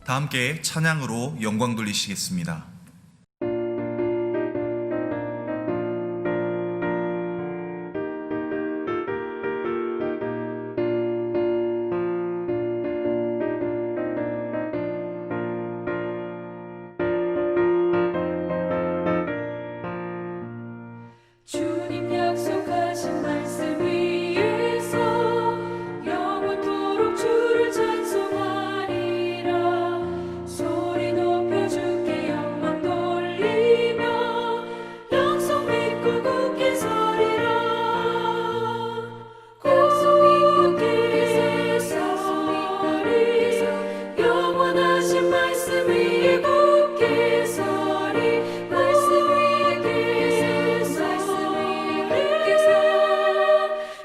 다 함께 찬양으로 영광 돌리시겠습니다. 주님 약속하신 말씀 위에서 영원토록 주를 찬송하리라. 소리 높여 주께 영광 돌리며 약속 믿고 굳게 서리라. 굳게 서리 영원하신 말씀 위에 굳게 서리. 말씀 위에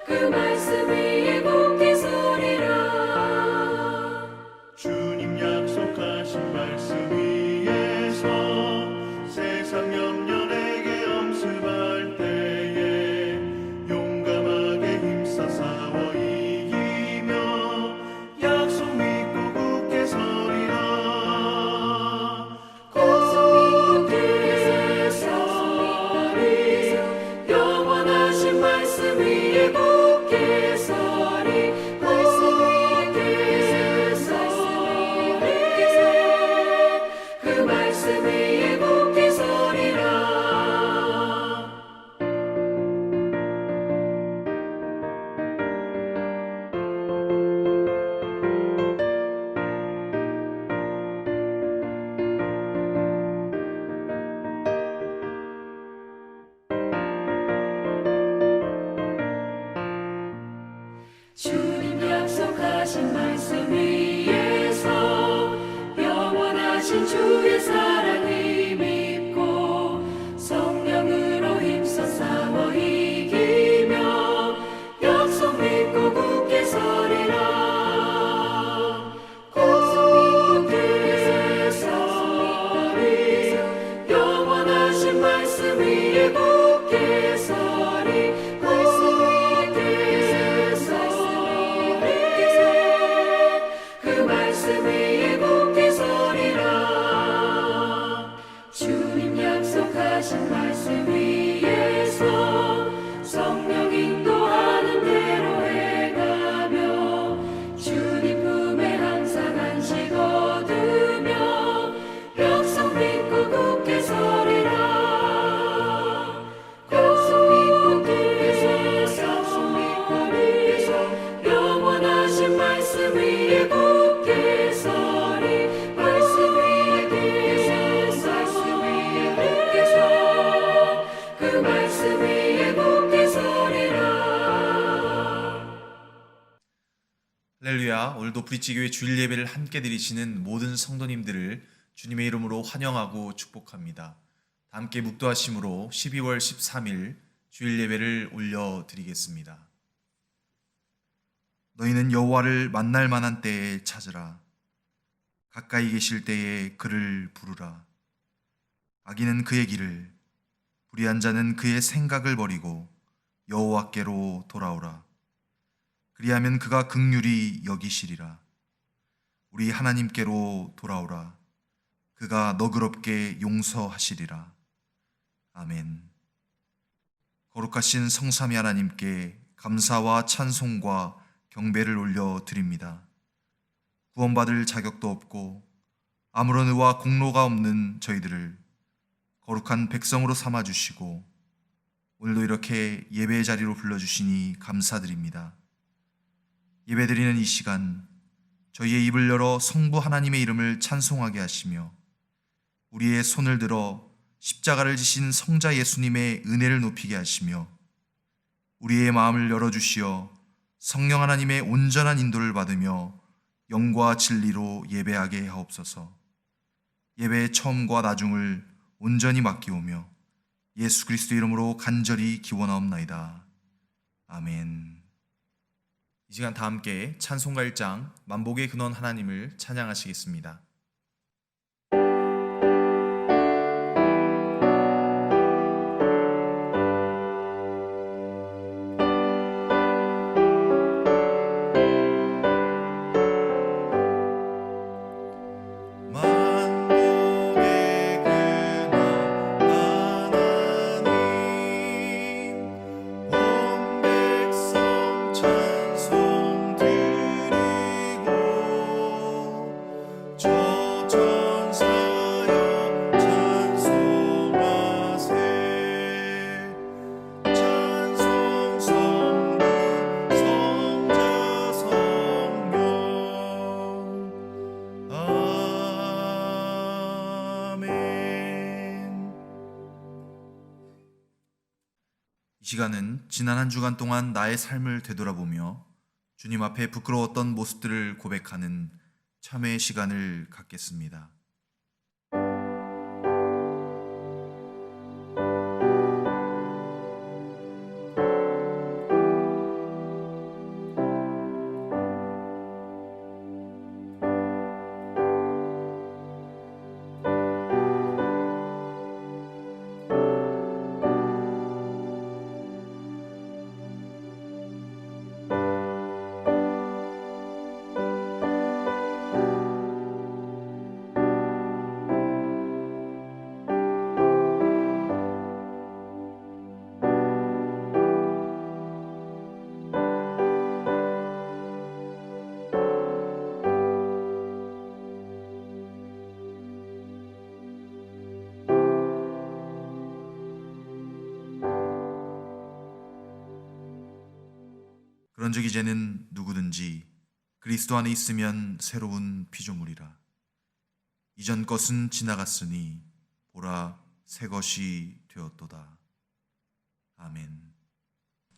그 말씀 위에 굳게 서리라. 주님 약속하신 말씀 위에서 세상 염려 내게 엄습할 때에 용감하게 힘써 싸워 이기며 약속 믿고 굳게 서리라. 굳게 서리 영원하신 말씀 위에 굳게 서리. 말씀 위에 서리 그 말씀 위에 굳게 서리라. 주님 약속하신 말씀 위에서 영원하신 주의 사랑을 믿고 성령으로 힘써 싸워 이기며 약속 믿고 굳게 서리라. 굳게 서리 영원하신 말씀 위에 굳게 서리. 말씀 위에 서리 그 말씀 위에 굳게 서리라. 주님 약속하신 말씀 위에서 성령 인도하는 대로 행하며 주님 품에 항상 안식 얻으며 약속 믿고 굳게 서리라. 약속 믿고 굳게 서리 영원하신 말씀 위에 굳게 서리. 말씀 위에 굳게 서 그 말씀 위에 굳게 서리라. 할렐루야. 오늘도 브릿지교회 주일 예배를 함께 드리시는 모든 성도님들을 주님의 이름으로 환영하고 축복합니다. 다 함께 묵도하심으로 12월 13일 주일 예배를 올려드리겠습니다. 너희는 여호와를 만날 만한 때에 찾으라. 가까이 계실 때에 그를 부르라. 악인은 그의 길을, 불의한 자는 그의 생각을 버리고 여호와께로 돌아오라. 그리하면 그가 긍휼히 여기시리라. 우리 하나님께로 돌아오라. 그가 너그럽게 용서하시리라. 아멘. 거룩하신 성삼위 하나님께 감사와 찬송과 경배를 올려드립니다. 구원받을 자격도 없고 아무런 의와 공로가 없는 저희들을 거룩한 백성으로 삼아주시고 오늘도 이렇게 예배의 자리로 불러주시니 감사드립니다. 예배드리는 이 시간 저희의 입을 열어 성부 하나님의 이름을 찬송하게 하시며 우리의 손을 들어 십자가를 지신 성자 예수님의 은혜를 높이게 하시며 우리의 마음을 열어주시어 성령 하나님의 온전한 인도를 받으며 영과 진리로 예배하게 하옵소서. 예배의 처음과 나중을 온전히 맡기오며 예수 그리스도 이름으로 간절히 기원하옵나이다. 아멘. 이 시간 다 함께 찬송가 1장 만복의 근원 하나님을 찬양하시겠습니다. 시간은 지난 한 주간 동안 나의 삶을 되돌아보며 주님 앞에 부끄러웠던 모습들을 고백하는 참회의 시간을 갖겠습니다. 그런즉 이제는 누구든지 그리스도 안에 있으면 새로운 피조물이라. 이전 것은 지나갔으니 보라 새 것이 되었도다. 아멘.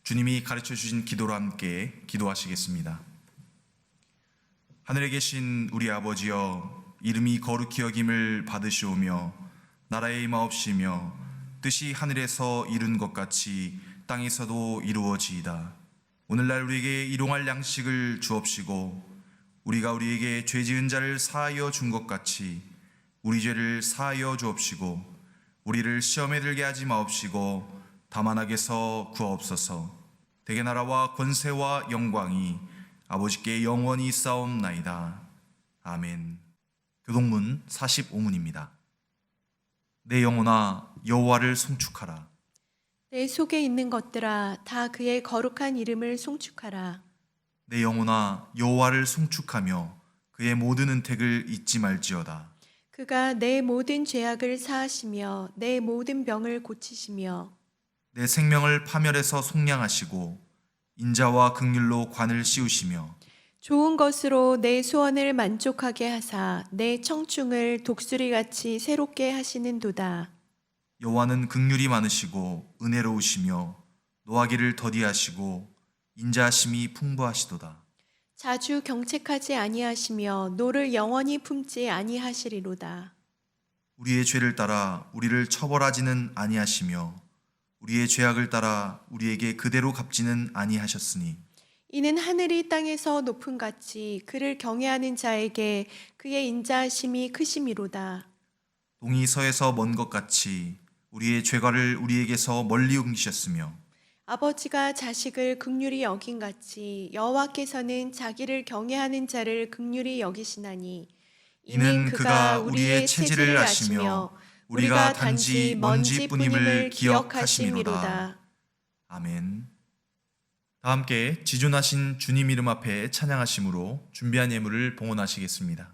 주님이 가르쳐 주신 기도로 함께 기도하시겠습니다. 하늘에 계신 우리 아버지여, 이름이 거룩히 여김을 받으시오며 나라의 임하옵시며 뜻이 하늘에서 이룬 것 같이 땅에서도 이루어지이다. 오늘날 우리에게 일용할 양식을 주옵시고 우리가 우리에게 죄 지은 자를 사하여 준 것 같이 우리 죄를 사하여 주옵시고 우리를 시험에 들게 하지 마옵시고 다만 악에서 구하옵소서. 대개 나라와 권세와 영광이 아버지께 영원히 있사옵나이다. 아멘. 교동문 45문입니다. 내 영혼아 여호와를 송축하라. 내 속에 있는 것들아 다 그의 거룩한 이름을 송축하라. 내 영혼아 여호와를 송축하며 그의 모든 은택을 잊지 말지어다. 그가 내 모든 죄악을 사하시며 내 모든 병을 고치시며 내 생명을 파멸해서 속량하시고 인자와 긍휼로 관을 씌우시며 좋은 것으로 내 소원을 만족하게 하사 내 청충을 독수리같이 새롭게 하시는도다. 여호와는 긍휼이 많으시고 은혜로우시며 노하기를 더디하시고 인자하심이 풍부하시도다. 자주 경책하지 아니하시며 노를 영원히 품지 아니하시리로다. 우리의 죄를 따라 우리를 처벌하지는 아니하시며 우리의 죄악을 따라 우리에게 그대로 갚지는 아니하셨으니 이는 하늘이 땅에서 높음같이 그를 경외하는 자에게 그의 인자하심이 크심이로다. 동이 서에서 먼 것 같이 우리의 죄과를 우리에게서 멀리 옮기셨으며 아버지가 자식을 긍휼히 여긴같이 여호와께서는 자기를 경외하는 자를 긍휼히 여기시나니 이는 그가 우리의 체질을 아시며 우리가 단지 먼지뿐임을 기억하심이로다. 아멘. 다 함께 지존하신 주님 이름 앞에 찬양하심으로 준비한 예물을 봉헌하시겠습니다.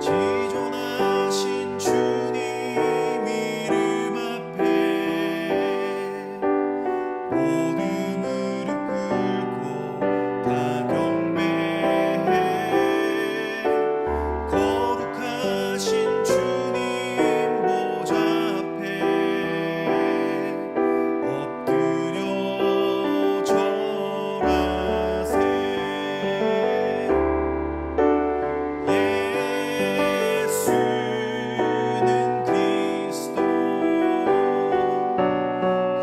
지존하신 주님 이름 앞에 모든 무릎 꿇고 다 경배해. 거룩하신 주님 보좌 앞에 엎드려 절하세. 예수는 그리스도,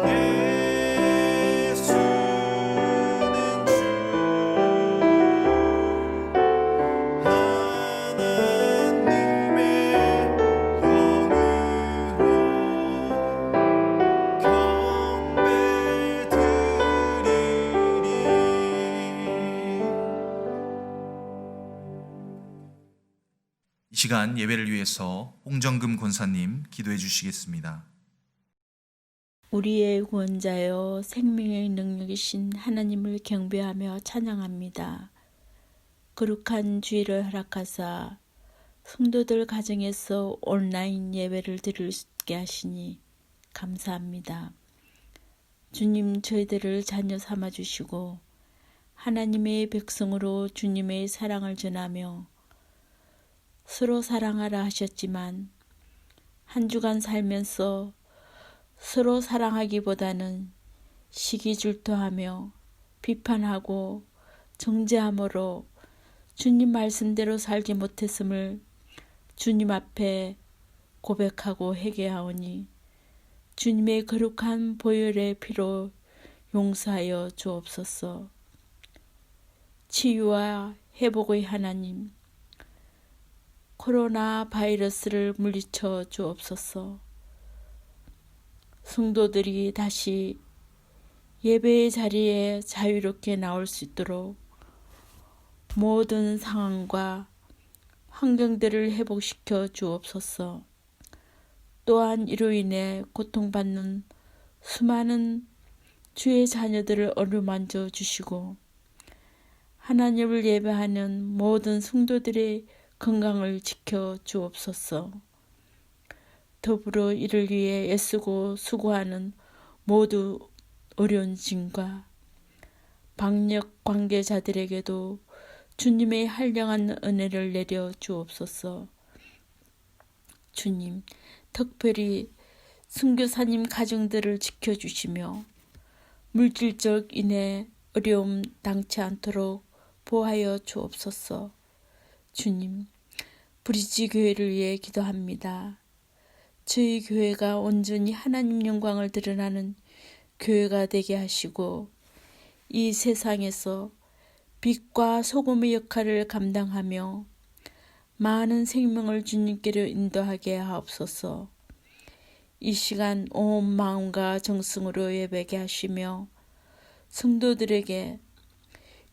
예수는 주, 하나님의 영으로 경배드리리. 이 시간 예배를 위해서 홍정금 권사님 기도해 주시겠습니다. 우리의 구원자여 생명의 능력이신 하나님을 경배하며 찬양합니다. 거룩한 주일을 허락하사 성도들 가정에서 온라인 예배를 드릴 수 있게 하시니 감사합니다. 주님 저희들을 자녀 삼아 주시고 하나님의 백성으로 주님의 사랑을 전하며 서로 사랑하라 하셨지만 한 주간 살면서 서로 사랑하기보다는 시기 질투하며 비판하고 정죄함으로 주님 말씀대로 살지 못했음을 주님 앞에 고백하고 회개하오니 주님의 거룩한 보혈의 피로 용서하여 주옵소서. 치유와 회복의 하나님, 코로나 바이러스를 물리쳐 주옵소서. 성도들이 다시 예배의 자리에 자유롭게 나올 수 있도록 모든 상황과 환경들을 회복시켜 주옵소서. 또한 이로 인해 고통받는 수많은 주의 자녀들을 어루만져 주시고 하나님을 예배하는 모든 성도들의 건강을 지켜 주옵소서. 더불어 이를 위해 애쓰고 수고하는 모두 의료진과 방역 관계자들에게도 주님의 한량한 은혜를 내려 주옵소서. 주님, 특별히 선교사님 가정들을 지켜주시며 물질적 인해 어려움 당치 않도록 보호하여 주옵소서. 주님, 브릿지 교회를 위해 기도합니다. 저희 교회가 온전히 하나님 영광을 드러나는 교회가 되게 하시고 이 세상에서 빛과 소금의 역할을 감당하며 많은 생명을 주님께로 인도하게 하옵소서. 이 시간 온 마음과 정성으로 예배게 하시며 성도들에게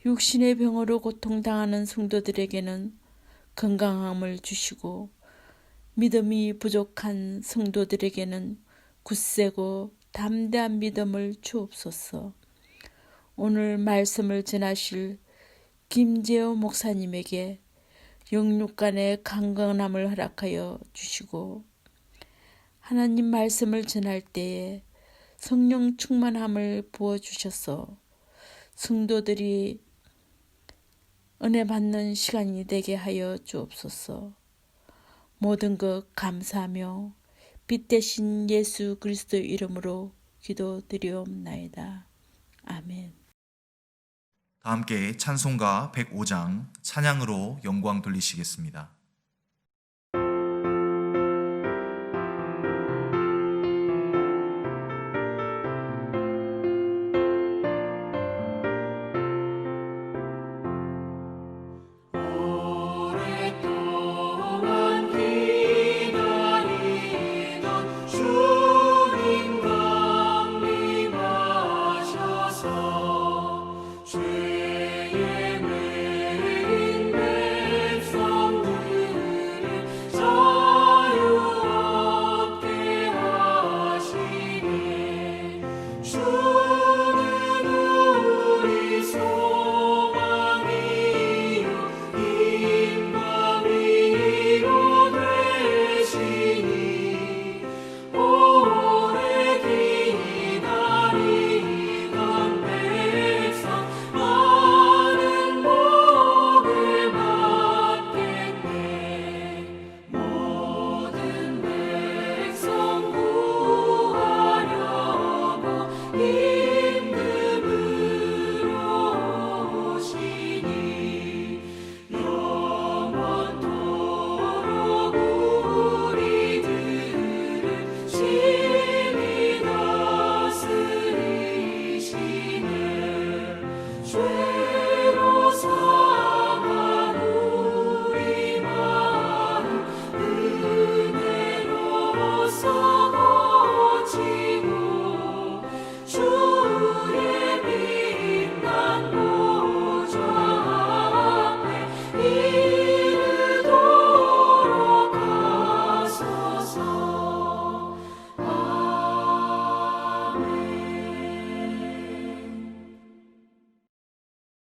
육신의 병으로 고통당하는 성도들에게는 건강함을 주시고 믿음이 부족한 성도들에게는 굳세고 담대한 믿음을 주옵소서. 오늘 말씀을 전하실 김재호 목사님에게 영육간의 강건함을 허락하여 주시고 하나님 말씀을 전할 때에 성령 충만함을 부어주셔서 성도들이 은혜 받는 시간이 되게 하여 주옵소서. 모든 것 감사하며 빛 대신 예수 그리스도의 이름으로 기도드리옵나이다. 아멘. 다 함께 찬송가 105장 찬양으로 영광 돌리시겠습니다. 오랫동안 기다리던 주님 강림하셔서 죄에 매인 백성들을 자유 얻게 하시네. 주는 우리 소망이요 힘과 위로 되시니 오래 기다리던 백성 많은 복을 받겠네. 모든 백성 구하려고 임금으로 오시니 영원토록 우리들을 심히 다스리시네. 죄로 상한 우리 마음 은혜로서 고치고 주의 빛난 보좌 앞에 이르도록 하소서. 아멘.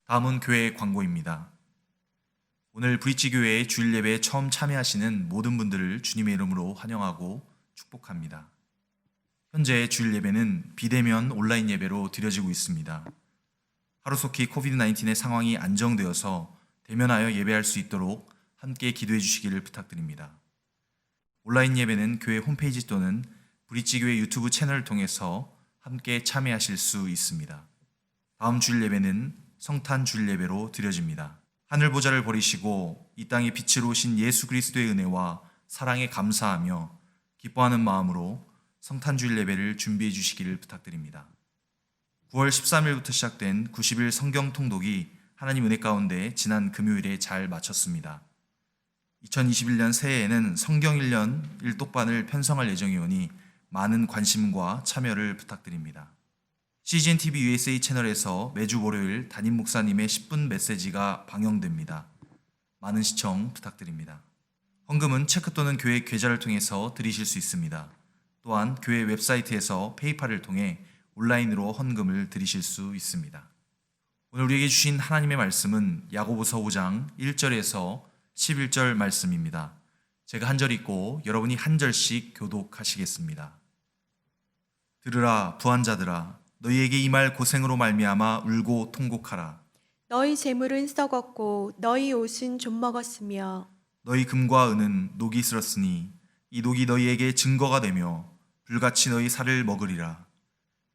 다음은 교회 광고입니다. 오늘 브릿지 교회의 주일 예배에 처음 참여하시는 모든 분들을 주님의 이름으로 환영하고 축복합니다. 현재 주일 예배는 비대면 온라인 예배로 드려지고 있습니다. 하루속히 코비드-19의 상황이 안정되어서 대면하여 예배할 수 있도록 함께 기도해 주시기를 부탁드립니다. 온라인 예배는 교회 홈페이지 또는 브릿지교회 유튜브 채널을 통해서 함께 참여하실 수 있습니다. 다음 주일 예배는 성탄 주일 예배로 드려집니다. 하늘 보좌를 버리시고 이 땅의 빛으로 오신 예수 그리스도의 은혜와 사랑에 감사하며 기뻐하는 마음으로 성탄 주일 예배를 준비해 주시기를 부탁드립니다. 9월 13일부터 시작된 90일 성경 통독이 하나님 은혜 가운데 지난 금요일에 잘 마쳤습니다. 2021년 새해에는 성경 1년 1독반을 편성할 예정이오니 많은 관심과 참여를 부탁드립니다. CGN TV USA 채널에서 매주 월요일 담임 목사님의 10분 메시지가 방영됩니다. 많은 시청 부탁드립니다. 헌금은 체크 또는 교회 계좌를 통해서 드리실 수 있습니다. 또한 교회 웹사이트에서 페이팔을 통해 온라인으로 헌금을 드리실 수 있습니다. 오늘 우리에게 주신 하나님의 말씀은 야고보서 5장 1절에서 11절 말씀입니다. 제가 한 절 읽고 여러분이 한 절씩 교독하시겠습니다. 들으라 부한자들아, 너희에게 이 말 고생으로 말미암아 울고 통곡하라. 너희 재물은 썩었고 너희 옷은 좀 먹었으며 너희 금과 은은 녹이 슬었으니 이 녹이 너희에게 증거가 되며 불같이 너희 살을 먹으리라.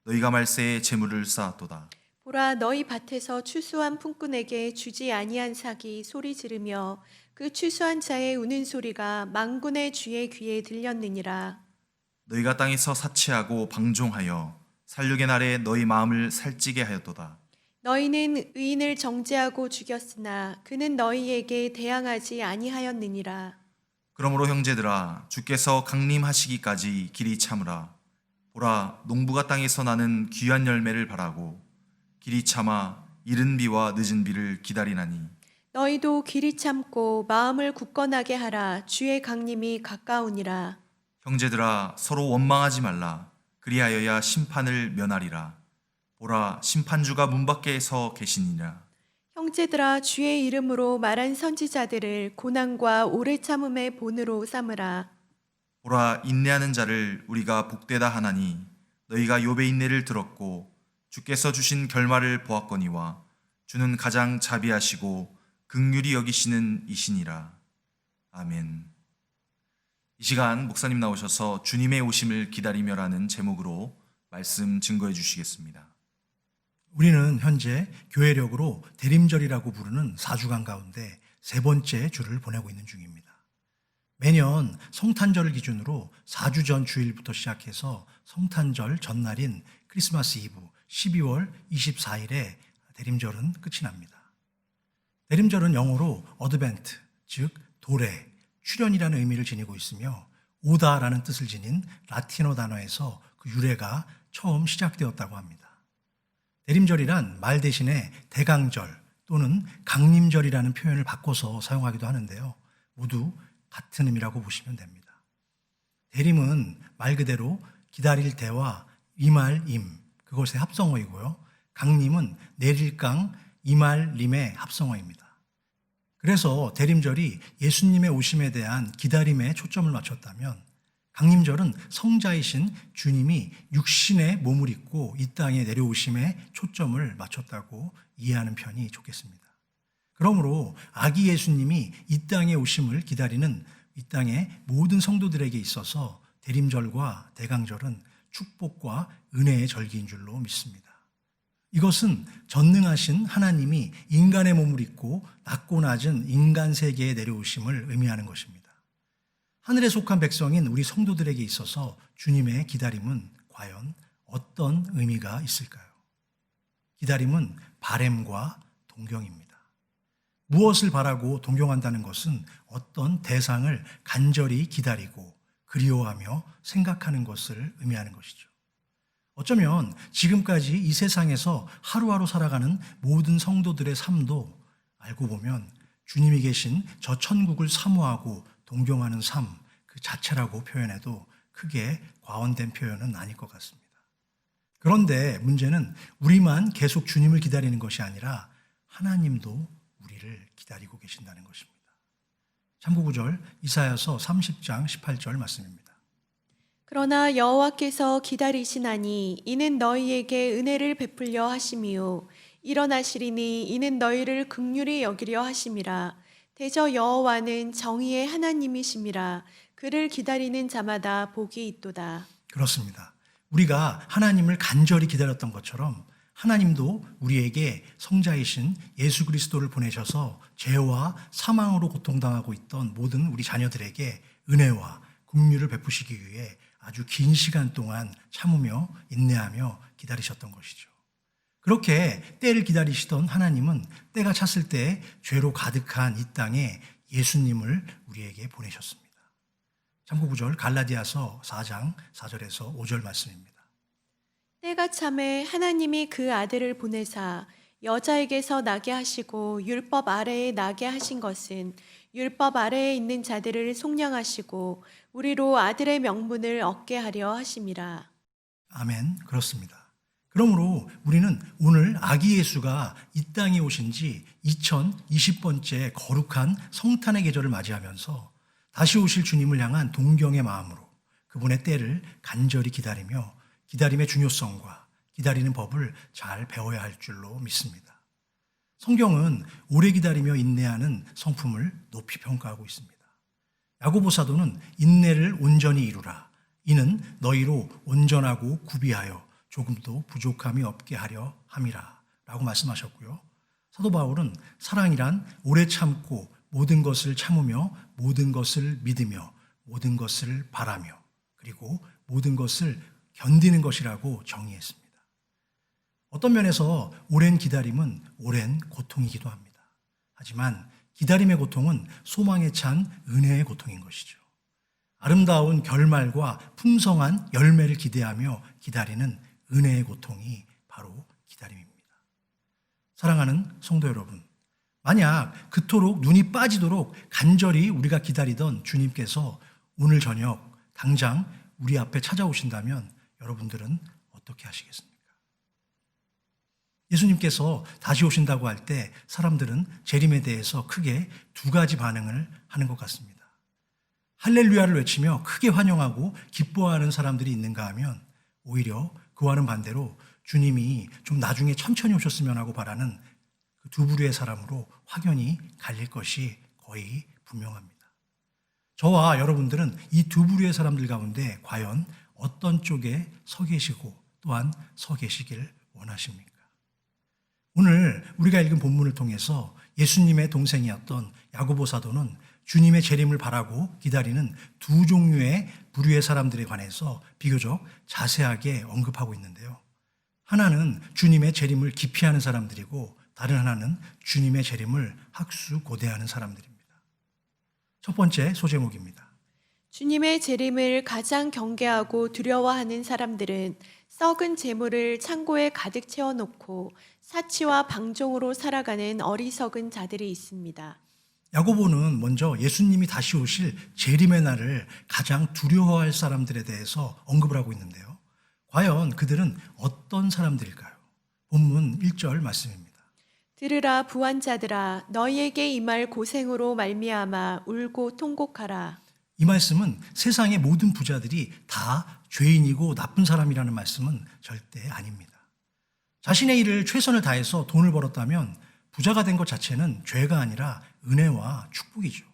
너희가 말세에 재물을 쌓았도다. 보라, 너희 밭에서 추수한 품꾼에게 주지 아니한 삭이 소리 지르며 그 추수한 자의 우는 소리가 만군의 주의 귀에 들렸느니라. 너희가 땅에서 사치하고 방종하여 살육의 날에 너희 마음을 살찌게 하였도다. 너희는 의인을 정죄하고 죽였으나 그는 너희에게 대항하지 아니하였느니라. 그러므로 형제들아, 주께서 강림하시기까지 길이 참으라. 보라, 농부가 땅에서 나는 귀한 열매를 바라고 길이 참아 이른 비와 늦은 비를 기다리나니 너희도 길이 참고 마음을 굳건하게 하라. 주의 강림이 가까우니라. 형제들아, 서로 원망하지 말라. 그리하여야 심판을 면하리라. 보라, 심판주가 문 밖에 서 계시니라. 형제들아, 주의 이름으로 말한 선지자들을 고난과 오래 참음의 본으로 삼으라. 보라, 인내하는 자를 우리가 복되다 하나니 너희가 욥의 인내를 들었고 주께서 주신 결말을 보았거니와 주는 가장 자비하시고 긍휼히 여기시는 이시니라. 아멘. 이 시간 목사님 나오셔서 주님의 오심을 기다리며라는 제목으로 말씀 증거해 주시겠습니다. 우리는 현재 교회력으로 대림절이라고 부르는 4주간 가운데 세 번째 주를 보내고 있는 중입니다. 매년 성탄절을 기준으로 4주 전 주일부터 시작해서 성탄절 전날인 크리스마스 이브 12월 24일에 대림절은 끝이 납니다. 대림절은 영어로 어드벤트, 즉 도래, 출현이라는 의미를 지니고 있으며 오다라는 뜻을 지닌 라틴어 단어에서 그 유래가 처음 시작되었다고 합니다. 대림절이란 말 대신에 대강절 또는 강림절이라는 표현을 바꿔서 사용하기도 하는데요. 모두 같은 의미라고 보시면 됩니다. 대림은 말 그대로 기다릴 때와 이말임, 그것의 합성어이고요. 강림은 내릴강, 이말림의 합성어입니다. 그래서 대림절이 예수님의 오심에 대한 기다림에 초점을 맞췄다면 강림절은 성자이신 주님이 육신의 몸을 입고 이 땅에 내려오심에 초점을 맞췄다고 이해하는 편이 좋겠습니다. 그러므로 아기 예수님이 이 땅에 오심을 기다리는 이 땅의 모든 성도들에게 있어서 대림절과 대강절은 축복과 은혜의 절기인 줄로 믿습니다. 이것은 전능하신 하나님이 인간의 몸을 입고 낮고 낮은 인간 세계에 내려오심을 의미하는 것입니다. 하늘에 속한 백성인 우리 성도들에게 있어서 주님의 기다림은 과연 어떤 의미가 있을까요? 기다림은 바램과 동경입니다. 무엇을 바라고 동경한다는 것은 어떤 대상을 간절히 기다리고 그리워하며 생각하는 것을 의미하는 것이죠. 어쩌면 지금까지 이 세상에서 하루하루 살아가는 모든 성도들의 삶도 알고 보면 주님이 계신 저 천국을 사모하고 동경하는 삶 그 자체라고 표현해도 크게 과언된 표현은 아닐 것 같습니다. 그런데 문제는 우리만 계속 주님을 기다리는 것이 아니라 하나님도 우리를 기다리고 계신다는 것입니다. 참고구절 이사야서 30장 18절 말씀입니다. 그러나 여호와께서 기다리시나니 이는 너희에게 은혜를 베풀려 하심이요 일어나시리니 이는 너희를 긍휼히 여기려 하심이라. 대저 여호와는 정의의 하나님이심이라. 그를 기다리는 자마다 복이 있도다. 그렇습니다. 우리가 하나님을 간절히 기다렸던 것처럼 하나님도 우리에게 성자이신 예수 그리스도를 보내셔서 죄와 사망으로 고통당하고 있던 모든 우리 자녀들에게 은혜와 긍휼을 베푸시기 위해 아주 긴 시간 동안 참으며 인내하며 기다리셨던 것이죠. 그렇게 때를 기다리시던 하나님은 때가 찼을 때 죄로 가득한 이 땅에 예수님을 우리에게 보내셨습니다. 참고구절 갈라디아서 4장 4절에서 5절 말씀입니다. 때가 참에 하나님이 그 아들을 보내사 여자에게서 나게 하시고 율법 아래에 나게 하신 것은 율법 아래에 있는 자들을 속량하시고 우리로 아들의 명분을 얻게 하려 하심이라. 아멘. 그렇습니다. 그러므로 우리는 오늘 아기 예수가 이 땅에 오신 지 2020번째 거룩한 성탄의 계절을 맞이하면서 다시 오실 주님을 향한 동경의 마음으로 그분의 때를 간절히 기다리며 기다림의 중요성과 기다리는 법을 잘 배워야 할 줄로 믿습니다. 성경은 오래 기다리며 인내하는 성품을 높이 평가하고 있습니다. 야고보 사도는 인내를 온전히 이루라. 이는 너희로 온전하고 구비하여 조금도 부족함이 없게 하려 함이라 라고 말씀하셨고요. 사도 바울은 사랑이란 오래 참고 모든 것을 참으며 모든 것을 믿으며 모든 것을 바라며 그리고 모든 것을 견디는 것이라고 정의했습니다. 어떤 면에서 오랜 기다림은 오랜 고통이기도 합니다. 하지만 기다림의 고통은 소망에 찬 은혜의 고통인 것이죠. 아름다운 결말과 풍성한 열매를 기대하며 기다리는 은혜의 고통이 바로 기다림입니다. 사랑하는 성도 여러분, 만약 그토록 눈이 빠지도록 간절히 우리가 기다리던 주님께서 오늘 저녁 당장 우리 앞에 찾아오신다면 여러분들은 어떻게 하시겠습니까? 예수님께서 다시 오신다고 할 때 사람들은 재림에 대해서 크게 두 가지 반응을 하는 것 같습니다. 할렐루야를 외치며 크게 환영하고 기뻐하는 사람들이 있는가 하면 오히려 그와는 반대로 주님이 좀 나중에 천천히 오셨으면 하고 바라는 그 두 부류의 사람으로 확연히 갈릴 것이 거의 분명합니다. 저와 여러분들은 이 두 부류의 사람들 가운데 과연 어떤 쪽에 서 계시고 또한 서 계시길 원하십니까? 오늘 우리가 읽은 본문을 통해서 예수님의 동생이었던 야고보 사도는 주님의 재림을 바라고 기다리는 두 종류의 부류의 사람들에 관해서 비교적 자세하게 언급하고 있는데요. 하나는 주님의 재림을 기피하는 사람들이고 다른 하나는 주님의 재림을 학수고대하는 사람들입니다. 첫 번째 소제목입니다. 주님의 재림을 가장 경계하고 두려워하는 사람들은 썩은 재물을 창고에 가득 채워놓고 사치와 방종으로 살아가는 어리석은 자들이 있습니다. 야고보는 먼저 예수님이 다시 오실 재림의 날을 가장 두려워할 사람들에 대해서 언급을 하고 있는데요. 과연 그들은 어떤 사람들일까요? 본문 1절 말씀입니다. 들으라 부한자들아 너희에게 임할 고생으로 말미암아 울고 통곡하라. 이 말씀은 세상의 모든 부자들이 다 죄인이고 나쁜 사람이라는 말씀은 절대 아닙니다. 자신의 일을 최선을 다해서 돈을 벌었다면 부자가 된 것 자체는 죄가 아니라 은혜와 축복이죠.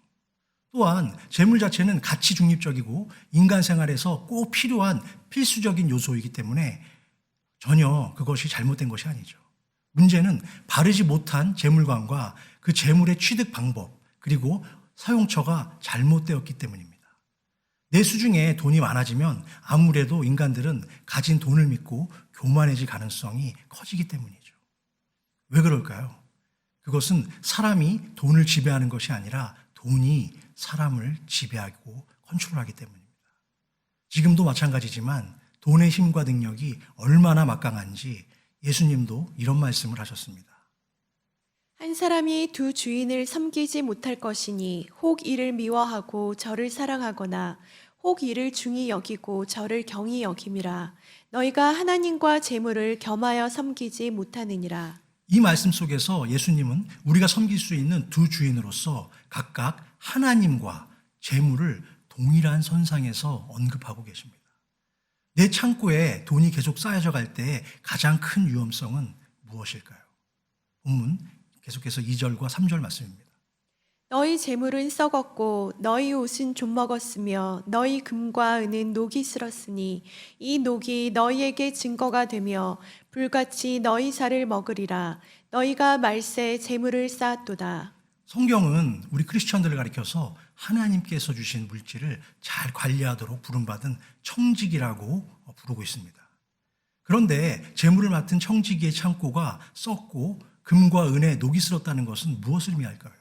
또한 재물 자체는 가치 중립적이고 인간 생활에서 꼭 필요한 필수적인 요소이기 때문에 전혀 그것이 잘못된 것이 아니죠. 문제는 바르지 못한 재물관과 그 재물의 취득 방법 그리고 사용처가 잘못되었기 때문입니다. 내 수중에 돈이 많아지면 아무래도 인간들은 가진 돈을 믿고 교만해질 가능성이 커지기 때문이죠. 왜 그럴까요? 그것은 사람이 돈을 지배하는 것이 아니라 돈이 사람을 지배하고 컨트롤하기 때문입니다. 지금도 마찬가지지만 돈의 힘과 능력이 얼마나 막강한지 예수님도 이런 말씀을 하셨습니다. 한 사람이 두 주인을 섬기지 못할 것이니 혹 이를 미워하고 저를 사랑하거나 혹 이를 중히 여기고 저를 경히 여김이라. 너희가 하나님과 재물을 겸하여 섬기지 못하느니라. 이 말씀 속에서 예수님은 우리가 섬길 수 있는 두 주인으로서 각각 하나님과 재물을 동일한 선상에서 언급하고 계십니다. 내 창고에 돈이 계속 쌓여져 갈 때의 가장 큰 위험성은 무엇일까요? 본문 계속해서 2절과 3절 말씀입니다. 너희 재물은 썩었고 너희 옷은 좀먹었으며 너희 금과 은은 녹이 슬었으니 이 녹이 너희에게 증거가 되며 불같이 너희 살을 먹으리라. 너희가 말세에 재물을 쌓았도다. 성경은 우리 크리스천들을 가리켜서 하나님께서 주신 물질을 잘 관리하도록 부름받은 청지기라고 부르고 있습니다. 그런데 재물을 맡은 청지기의 창고가 썩고 금과 은에 녹이 슬었다는 것은 무엇을 의미할까요?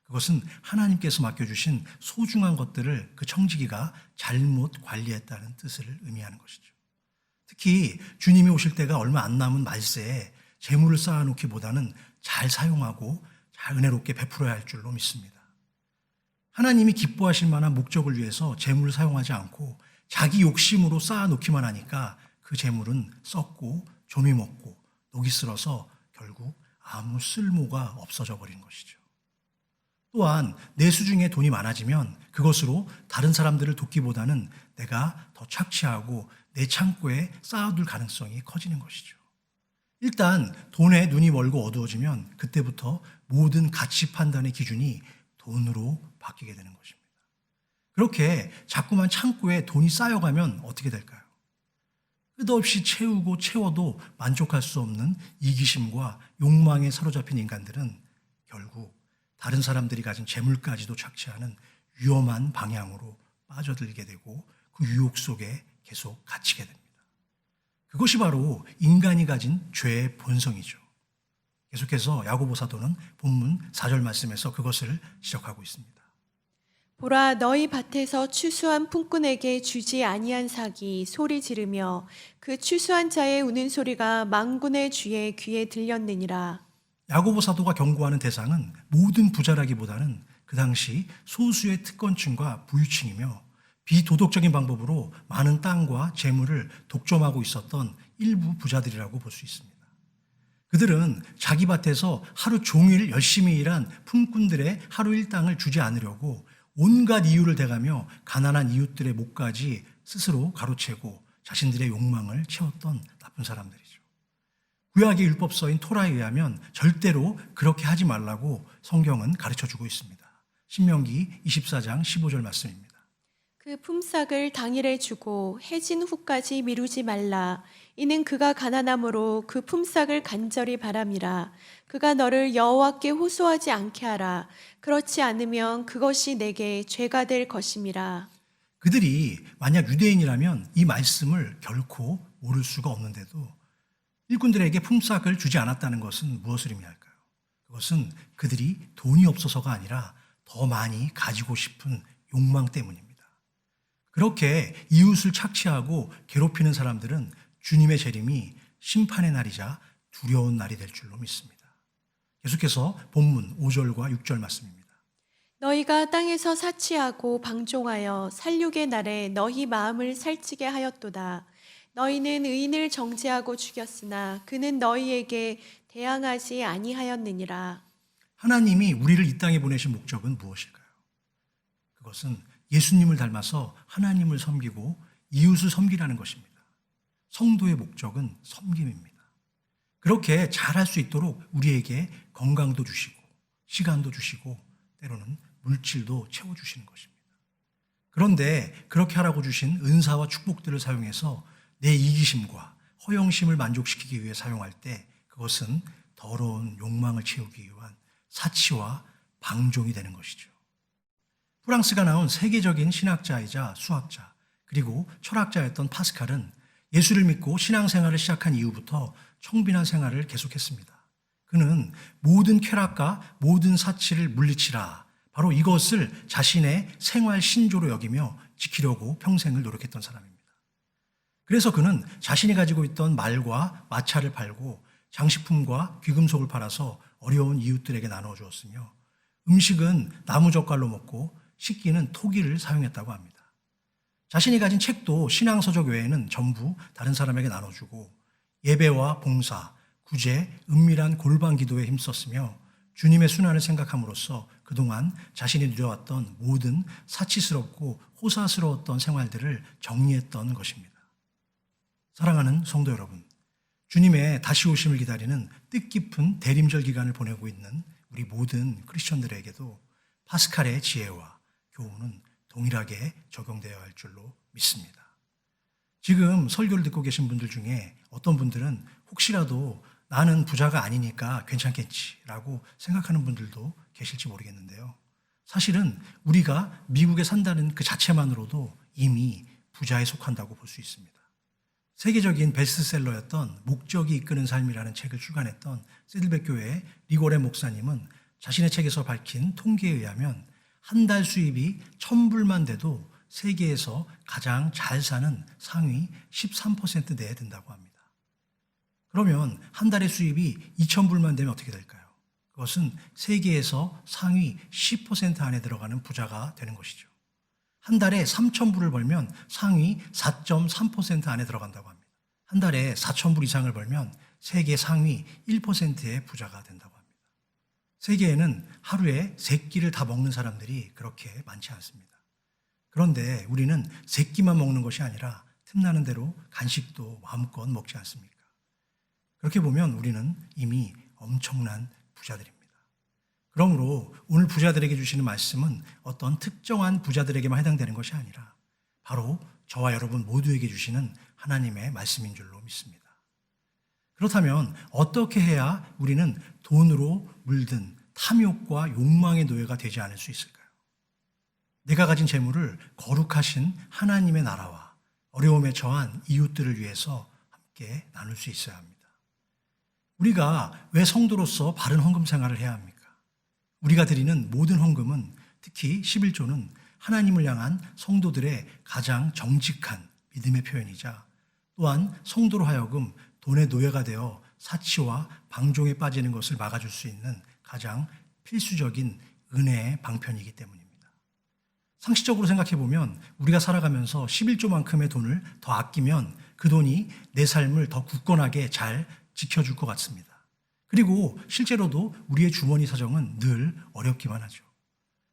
그것은 하나님께서 맡겨주신 소중한 것들을 그 청지기가 잘못 관리했다는 뜻을 의미하는 것이죠. 특히 주님이 오실 때가 얼마 안 남은 말세에 재물을 쌓아놓기보다는 잘 사용하고 잘 은혜롭게 베풀어야 할 줄로 믿습니다. 하나님이 기뻐하실 만한 목적을 위해서 재물을 사용하지 않고 자기 욕심으로 쌓아놓기만 하니까 그 재물은 썩고 조미 먹고 녹이 슬어서 결국 아무 쓸모가 없어져 버린 것이죠. 또한 내 수중에 돈이 많아지면 그것으로 다른 사람들을 돕기보다는 내가 더 착취하고 내 창고에 쌓아둘 가능성이 커지는 것이죠. 일단 돈에 눈이 멀고 어두워지면 그때부터 모든 가치 판단의 기준이 돈으로 바뀌게 되는 것입니다. 그렇게 자꾸만 창고에 돈이 쌓여가면 어떻게 될까요? 끝없이 채우고 채워도 만족할 수 없는 이기심과 욕망에 사로잡힌 인간들은 결국 다른 사람들이 가진 재물까지도 착취하는 위험한 방향으로 빠져들게 되고 그 유혹 속에 계속 갇히게 됩니다. 그것이 바로 인간이 가진 죄의 본성이죠. 계속해서 야고보 사도는 본문 4절 말씀에서 그것을 지적하고 있습니다. 보라 너희 밭에서 추수한 품꾼에게 주지 아니한 삭이 소리 지르며 그 추수한 자의 우는 소리가 만군의 주의 귀에 들렸느니라. 야고보 사도가 경고하는 대상은 모든 부자라기보다는 그 당시 소수의 특권층과 부유층이며 비도덕적인 방법으로 많은 땅과 재물을 독점하고 있었던 일부 부자들이라고 볼 수 있습니다. 그들은 자기 밭에서 하루 종일 열심히 일한 품꾼들의 하루 일당을 주지 않으려고 온갖 이유를 대가며 가난한 이웃들의 목까지 스스로 가로채고 자신들의 욕망을 채웠던 나쁜 사람들이죠. 구약의 율법서인 토라에 의하면 절대로 그렇게 하지 말라고 성경은 가르쳐주고 있습니다. 신명기 24장 15절 말씀입니다. 그 품삯을 당일에 주고 해진 후까지 미루지 말라. 이는 그가 가난함으로 그 품삯을 간절히 바람이라. 그가 너를 여호와께 호소하지 않게 하라. 그렇지 않으면 그것이 내게 죄가 될 것임이라. 그들이 만약 유대인이라면 이 말씀을 결코 모를 수가 없는데도 일꾼들에게 품삯을 주지 않았다는 것은 무엇을 의미할까요? 그것은 그들이 돈이 없어서가 아니라 더 많이 가지고 싶은 욕망 때문입니다. 그렇게 이웃을 착취하고 괴롭히는 사람들은 주님의 재림이 심판의 날이자 두려운 날이 될 줄로 믿습니다. 계속해서 본문 5절과 6절 말씀입니다. 너희가 땅에서 사치하고 방종하여 살육의 날에 너희 마음을 살찌게 하였도다. 너희는 의인을 정죄하고 죽였으나 그는 너희에게 대항하지 아니하였느니라. 하나님이 우리를 이 땅에 보내신 목적은 무엇일까요? 그것은 예수님을 닮아서 하나님을 섬기고 이웃을 섬기라는 것입니다. 성도의 목적은 섬김입니다. 그렇게 잘할 수 있도록 우리에게 건강도 주시고 시간도 주시고 때로는 물질도 채워주시는 것입니다. 그런데 그렇게 하라고 주신 은사와 축복들을 사용해서 내 이기심과 허영심을 만족시키기 위해 사용할 때 그것은 더러운 욕망을 채우기 위한 사치와 방종이 되는 것이죠. 프랑스가 나온 세계적인 신학자이자 수학자 그리고 철학자였던 파스칼은 예수를 믿고 신앙생활을 시작한 이후부터 청빈한 생활을 계속했습니다. 그는 모든 쾌락과 모든 사치를 물리치라 바로 이것을 자신의 생활 신조로 여기며 지키려고 평생을 노력했던 사람입니다. 그래서 그는 자신이 가지고 있던 말과 마차를 팔고 장식품과 귀금속을 팔아서 어려운 이웃들에게 나누어 주었으며 음식은 나무젓갈로 먹고 식기는 토기를 사용했다고 합니다. 자신이 가진 책도 신앙서적 외에는 전부 다른 사람에게 나눠주고 예배와 봉사, 구제, 은밀한 골방 기도에 힘썼으며 주님의 순환을 생각함으로써 그동안 자신이 누려왔던 모든 사치스럽고 호사스러웠던 생활들을 정리했던 것입니다. 사랑하는 성도 여러분, 주님의 다시 오심을 기다리는 뜻깊은 대림절 기간을 보내고 있는 우리 모든 크리스천들에게도 파스칼의 지혜와 교훈은 동일하게 적용되어야 할 줄로 믿습니다. 지금 설교를 듣고 계신 분들 중에 어떤 분들은 혹시라도 나는 부자가 아니니까 괜찮겠지라고 생각하는 분들도 계실지 모르겠는데요. 사실은 우리가 미국에 산다는 그 자체만으로도 이미 부자에 속한다고 볼 수 있습니다. 세계적인 베스트셀러였던 목적이 이끄는 삶이라는 책을 출간했던 세들백 교회의 리고레 목사님은 자신의 책에서 밝힌 통계에 의하면 한 달 수입이 1,000불만 돼도 세계에서 가장 잘 사는 상위 13% 내에 든다고 합니다. 그러면 한 달의 수입이 2,000불만 되면 어떻게 될까요? 그것은 세계에서 상위 10% 안에 들어가는 부자가 되는 것이죠. 한 달에 3,000불을 벌면 상위 4.3% 안에 들어간다고 합니다. 한 달에 4,000불 이상을 벌면 세계 상위 1%의 부자가 된다고 합니다. 세계에는 하루에 3끼를 다 먹는 사람들이 그렇게 많지 않습니다. 그런데 우리는 3끼만 먹는 것이 아니라 틈나는 대로 간식도 마음껏 먹지 않습니까? 그렇게 보면 우리는 이미 엄청난 부자들입니다. 그러므로 오늘 부자들에게 주시는 말씀은 어떤 특정한 부자들에게만 해당되는 것이 아니라 바로 저와 여러분 모두에게 주시는 하나님의 말씀인 줄로 믿습니다. 그렇다면 어떻게 해야 우리는 돈으로 물든 탐욕과 욕망의 노예가 되지 않을 수 있을까요? 내가 가진 재물을 거룩하신 하나님의 나라와 어려움에 처한 이웃들을 위해서 함께 나눌 수 있어야 합니다. 우리가 왜 성도로서 바른 헌금 생활을 해야 합니까? 우리가 드리는 모든 헌금은, 특히 11조는 하나님을 향한 성도들의 가장 정직한 믿음의 표현이자 또한 성도로 하여금 돈의 노예가 되어 사치와 방종에 빠지는 것을 막아줄 수 있는 가장 필수적인 은혜의 방편이기 때문입니다. 상식적으로 생각해 보면 우리가 살아가면서 11조만큼의 돈을 더 아끼면 그 돈이 내 삶을 더 굳건하게 잘 지켜줄 것 같습니다. 그리고 실제로도 우리의 주머니 사정은 늘 어렵기만 하죠.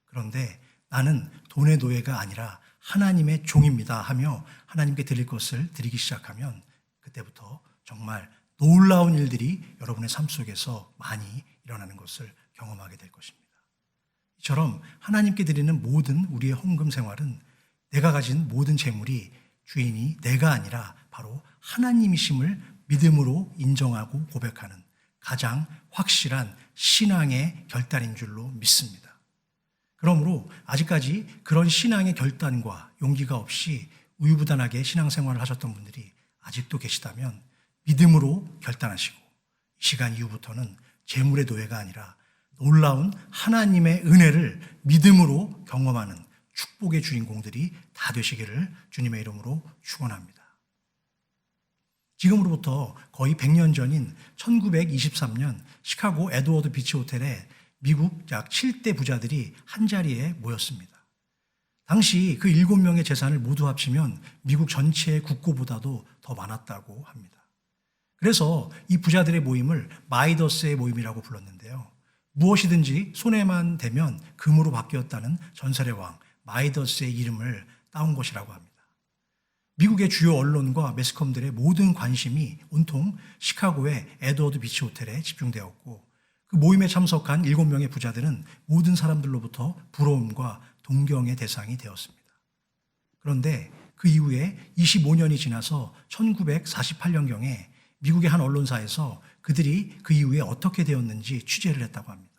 그런데 나는 돈의 노예가 아니라 하나님의 종입니다 하며 하나님께 드릴 것을 드리기 시작하면 그때부터 정말 놀라운 일들이 여러분의 삶 속에서 많이 일어나는 것을 경험하게 될 것입니다. 이처럼 하나님께 드리는 모든 우리의 헌금 생활은 내가 가진 모든 재물이 주인이 내가 아니라 바로 하나님이심을 믿음으로 인정하고 고백하는 가장 확실한 신앙의 결단인 줄로 믿습니다. 그러므로 아직까지 그런 신앙의 결단과 용기가 없이 우유부단하게 신앙생활을 하셨던 분들이 아직도 계시다면 믿음으로 결단하시고 이 시간 이후부터는 재물의 노예가 아니라 놀라운 하나님의 은혜를 믿음으로 경험하는 축복의 주인공들이 다 되시기를 주님의 이름으로 축원합니다. 지금으로부터 거의 100년 전인 1923년 시카고 에드워드 비치 호텔에 미국 약 7대 부자들이 한자리에 모였습니다. 당시 그 7명의 재산을 모두 합치면 미국 전체의 국고보다도 더 많았다고 합니다. 그래서 이 부자들의 모임을 마이더스의 모임이라고 불렀는데요. 무엇이든지 손에만 대면 금으로 바뀌었다는 전설의 왕 마이더스의 이름을 따온 것이라고 합니다. 미국의 주요 언론과 매스컴들의 모든 관심이 온통 시카고의 에드워드 비치 호텔에 집중되었고 그 모임에 참석한 7명의 부자들은 모든 사람들로부터 부러움과 동경의 대상이 되었습니다. 그런데 그 이후에 25년이 지나서 1948년경에 미국의 한 언론사에서 그들이 그 이후에 어떻게 되었는지 취재를 했다고 합니다.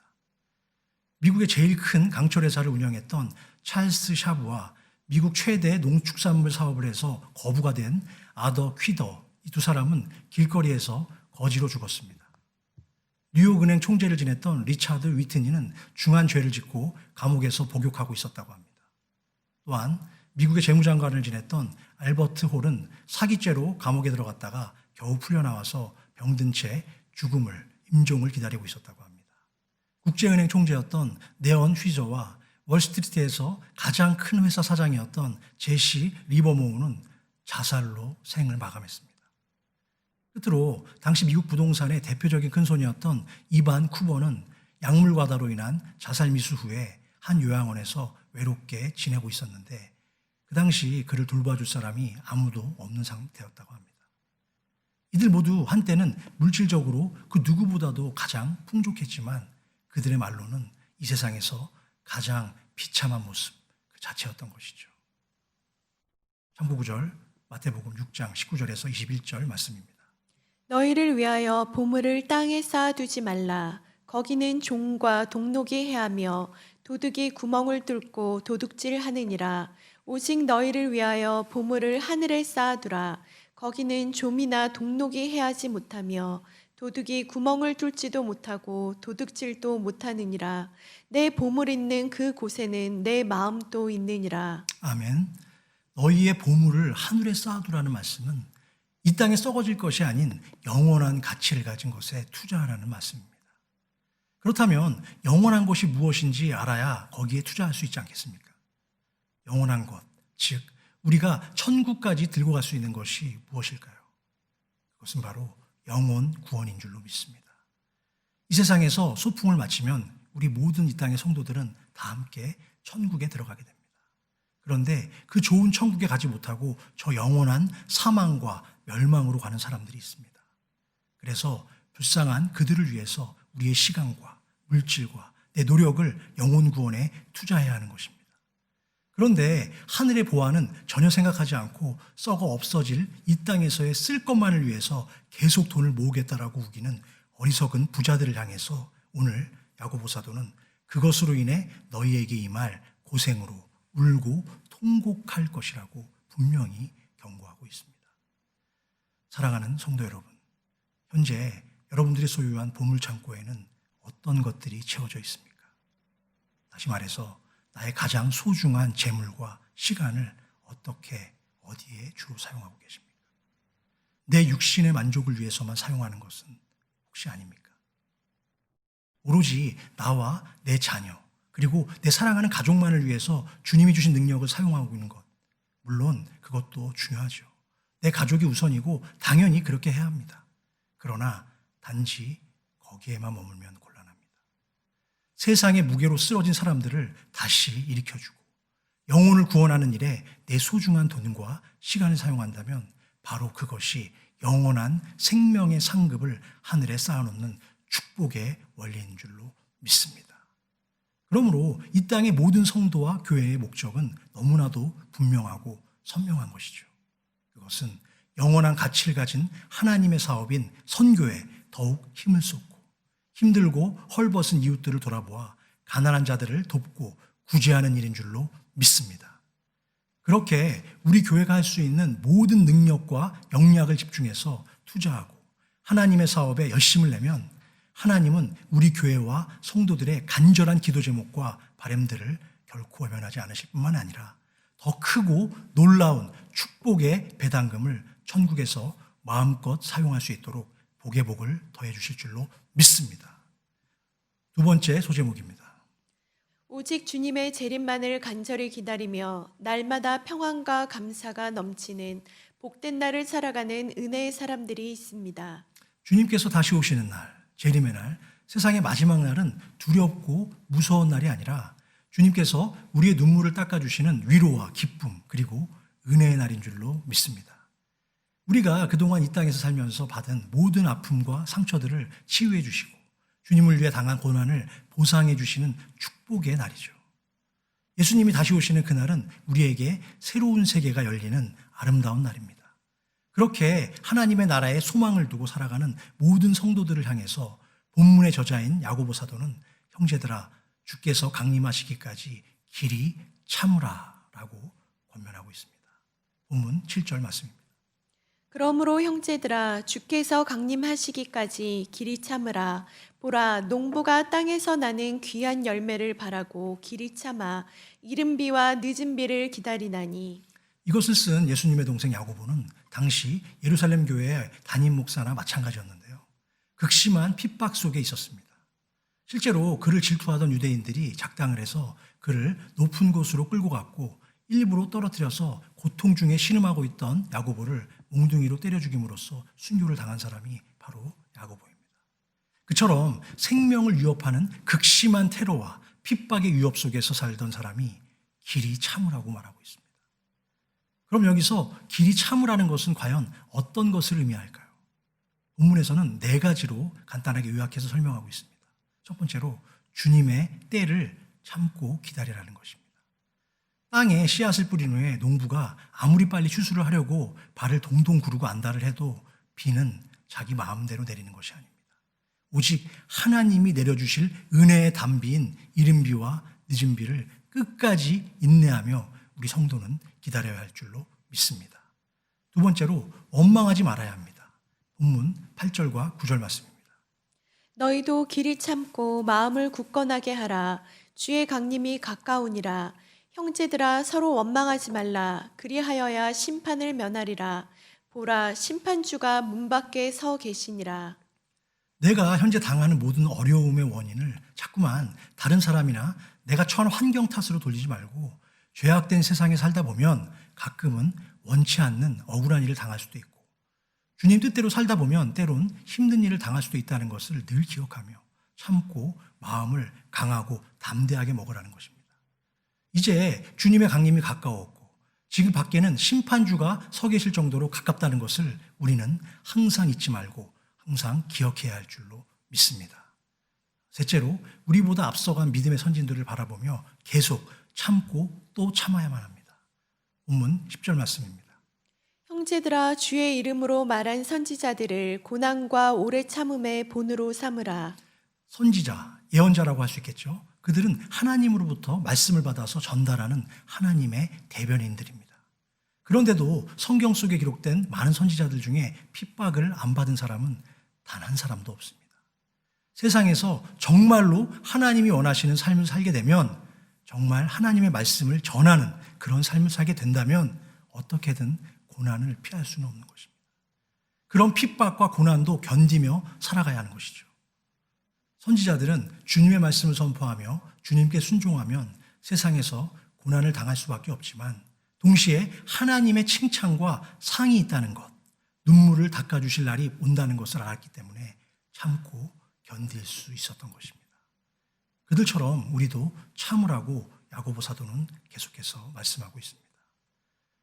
미국의 제일 큰 강철 회사를 운영했던 찰스 샤브와 미국 최대 농축산물 사업을 해서 거부가 된 아더 퀴더, 이 두 사람은 길거리에서 거지로 죽었습니다. 뉴욕은행 총재를 지냈던 리차드 위트니는 중한 죄를 짓고 감옥에서 복역하고 있었다고 합니다. 또한 미국의 재무장관을 지냈던 알버트 홀은 사기죄로 감옥에 들어갔다가 겨우 풀려나와서 병든 채 죽음을, 임종을 기다리고 있었다고 합니다. 국제은행 총재였던 네언 휘저와 월스트리트에서 가장 큰 회사 사장이었던 제시 리버모어는 자살로 생을 마감했습니다. 끝으로 당시 미국 부동산의 대표적인 큰손이었던 이반 쿠버는 약물 과다로 인한 자살 미수 후에 한 요양원에서 외롭게 지내고 있었는데 그 당시 그를 돌봐줄 사람이 아무도 없는 상태였다고 합니다. 이들 모두 한때는 물질적으로 그 누구보다도 가장 풍족했지만 그들의 말로는 이 세상에서 가장 비참한 모습 그 자체였던 것이죠. 참고구절 마태복음 6장 19절에서 21절 말씀입니다. 너희를 위하여 보물을 땅에 쌓아두지 말라. 거기는 종과 동록이 해하며 도둑이 구멍을 뚫고 도둑질하느니라. 오직 너희를 위하여 보물을 하늘에 쌓아두라. 거기는 좀이나 동록이 해하지 못하며 도둑이 구멍을 뚫지도 못하고 도둑질도 못하느니라. 내 보물 있는 그 곳에는 내 마음도 있느니라. 아멘. 너희의 보물을 하늘에 쌓아두라는 말씀은 이 땅에 썩어질 것이 아닌 영원한 가치를 가진 것에 투자하라는 말씀입니다. 그렇다면 영원한 것이 무엇인지 알아야 거기에 투자할 수 있지 않겠습니까? 영원한 것, 즉 우리가 천국까지 들고 갈 수 있는 것이 무엇일까요? 그것은 바로 영혼 구원인 줄로 믿습니다. 이 세상에서 소풍을 마치면 우리 모든 이 땅의 성도들은 다 함께 천국에 들어가게 됩니다. 그런데 그 좋은 천국에 가지 못하고 저 영원한 사망과 멸망으로 가는 사람들이 있습니다. 그래서 불쌍한 그들을 위해서 우리의 시간과 물질과 내 노력을 영혼 구원에 투자해야 하는 것입니다. 그런데 하늘의 보화는 전혀 생각하지 않고 썩어 없어질 이 땅에서의 쓸 것만을 위해서 계속 돈을 모으겠다라고 우기는 어리석은 부자들을 향해서 오늘 야고보 사도는 그것으로 인해 너희에게 임할 고생으로 울고 통곡할 것이라고 분명히 경고하고 있습니다. 사랑하는 성도 여러분, 현재 여러분들이 소유한 보물창고에는 어떤 것들이 채워져 있습니까? 다시 말해서 나의 가장 소중한 재물과 시간을 어떻게 어디에 주로 사용하고 계십니까? 내 육신의 만족을 위해서만 사용하는 것은 혹시 아닙니까? 오로지 나와 내 자녀 그리고 내 사랑하는 가족만을 위해서 주님이 주신 능력을 사용하고 있는 것, 물론 그것도 중요하죠. 내 가족이 우선이고 당연히 그렇게 해야 합니다. 그러나 단지 거기에만 머물면 곤란합니다. 세상의 무게로 쓰러진 사람들을 다시 일으켜주고 영혼을 구원하는 일에 내 소중한 돈과 시간을 사용한다면 바로 그것이 영원한 생명의 상급을 하늘에 쌓아놓는 축복의 원리인 줄로 믿습니다. 그러므로 이 땅의 모든 성도와 교회의 목적은 너무나도 분명하고 선명한 것이죠. 그것은 영원한 가치를 가진 하나님의 사업인 선교에 더욱 힘을 쏟고 힘들고 헐벗은 이웃들을 돌아보아 가난한 자들을 돕고 구제하는 일인 줄로 믿습니다. 그렇게 우리 교회가 할 수 있는 모든 능력과 역량을 집중해서 투자하고 하나님의 사업에 열심을 내면 하나님은 우리 교회와 성도들의 간절한 기도 제목과 바람들을 결코 외면하지 않으실 뿐만 아니라 더 크고 놀라운 축복의 배당금을 천국에서 마음껏 사용할 수 있도록 복의 복을 더해 주실 줄로 믿습니다. 두 번째 소제목입니다. 오직 주님의 재림만을 간절히 기다리며 날마다 평안과 감사가 넘치는 복된 날을 살아가는 은혜의 사람들이 있습니다. 주님께서 다시 오시는 날, 재림의 날, 세상의 마지막 날은 두렵고 무서운 날이 아니라 주님께서 우리의 눈물을 닦아주시는 위로와 기쁨 그리고 은혜의 날인 줄로 믿습니다. 우리가 그동안 이 땅에서 살면서 받은 모든 아픔과 상처들을 치유해 주시고 주님을 위해 당한 고난을 보상해 주시는 축복의 날이죠. 예수님이 다시 오시는 그날은 우리에게 새로운 세계가 열리는 아름다운 날입니다. 그렇게 하나님의 나라에 소망을 두고 살아가는 모든 성도들을 향해서 본문의 저자인 야고보 사도는 형제들아 주께서 강림하시기까지 길이 참으라라고 권면하고 있습니다. 본문 7절 말씀입니다. 그러므로 형제들아 주께서 강림하시기까지 길이 참으라. 보라 농부가 땅에서 나는 귀한 열매를 바라고 길이 참아 이른 비와 늦은 비를 기다리나니. 이것을 쓴 예수님의 동생 야고보는 당시 예루살렘 교회의 담임 목사나 마찬가지였는데요. 극심한 핍박 속에 있었습니다. 실제로 그를 질투하던 유대인들이 작당을 해서 그를 높은 곳으로 끌고 갔고 일부러 떨어뜨려서 고통 중에 신음하고 있던 야고보를 몽둥이로 때려 죽임으로써 순교를 당한 사람이 바로 야고보입니다. 그처럼 생명을 위협하는 극심한 테러와 핍박의 위협 속에서 살던 사람이 길이 참으라고 말하고 있습니다. 그럼 여기서 길이 참으라는 것은 과연 어떤 것을 의미할까요? 본문에서는 네 가지로 간단하게 요약해서 설명하고 있습니다. 첫 번째로 주님의 때를 참고 기다리라는 것입니다. 땅에 씨앗을 뿌린 후에 농부가 아무리 빨리 추수를 하려고 발을 동동 구르고 안달을 해도 비는 자기 마음대로 내리는 것이 아닙니다. 오직 하나님이 내려주실 은혜의 단비인 이른 비와 늦은 비를 끝까지 인내하며 우리 성도는 기다려야 할 줄로 믿습니다. 두 번째로 원망하지 말아야 합니다. 본문 8절과 9절 말씀입니다. 너희도 길이 참고 마음을 굳건하게 하라. 주의 강림이 가까우니라. 형제들아 서로 원망하지 말라. 그리하여야 심판을 면하리라. 보라 심판주가 문 밖에 서 계시니라. 내가 현재 당하는 모든 어려움의 원인을 자꾸만 다른 사람이나 내가 처한 환경 탓으로 돌리지 말고 죄악된 세상에 살다 보면 가끔은 원치 않는 억울한 일을 당할 수도 있고 주님 뜻대로 살다 보면 때론 힘든 일을 당할 수도 있다는 것을 늘 기억하며 참고 마음을 강하고 담대하게 먹으라는 것입니다. 이제 주님의 강림이 가까웠고 지금 밖에는 심판주가 서 계실 정도로 가깝다는 것을 우리는 항상 잊지 말고 항상 기억해야 할 줄로 믿습니다. 셋째로 우리보다 앞서간 믿음의 선진들을 바라보며 계속 참고 또 참아야만 합니다. 본문 10절 말씀입니다. 형제들아 주의 이름으로 말한 선지자들을 고난과 오래 참음의 본으로 삼으라. 선지자, 예언자라고 할 수 있겠죠. 그들은 하나님으로부터 말씀을 받아서 전달하는 하나님의 대변인들입니다. 그런데도 성경 속에 기록된 많은 선지자들 중에 핍박을 안 받은 사람은 단 한 사람도 없습니다. 세상에서 정말로 하나님이 원하시는 삶을 살게 되면 정말 하나님의 말씀을 전하는 그런 삶을 살게 된다면 어떻게든 고난을 피할 수는 없는 것입니다. 그런 핍박과 고난도 견디며 살아가야 하는 것이죠. 선지자들은 주님의 말씀을 선포하며 주님께 순종하면 세상에서 고난을 당할 수밖에 없지만 동시에 하나님의 칭찬과 상이 있다는 것, 눈물을 닦아주실 날이 온다는 것을 알았기 때문에 참고 견딜 수 있었던 것입니다. 그들처럼 우리도 참으라고 야고보 사도는 계속해서 말씀하고 있습니다.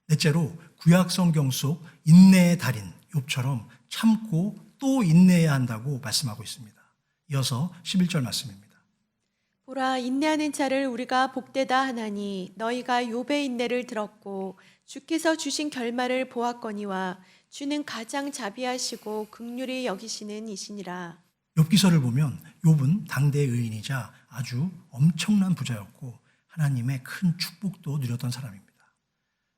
넷째로 구약 성경 속 인내의 달인 욥처럼 참고 또 인내해야 한다고 말씀하고 있습니다. 이어서 11절 말씀입니다. 보라 인내하는 자를 우리가 복되다 하나니 너희가 욥의 인내를 들었고 주께서 주신 결말을 보았거니와 주는 가장 자비하시고 긍휼히 여기시는 이시니라. 욥기서를 보면 욥은 당대의 의인이자 아주 엄청난 부자였고 하나님의 큰 축복도 누렸던 사람입니다.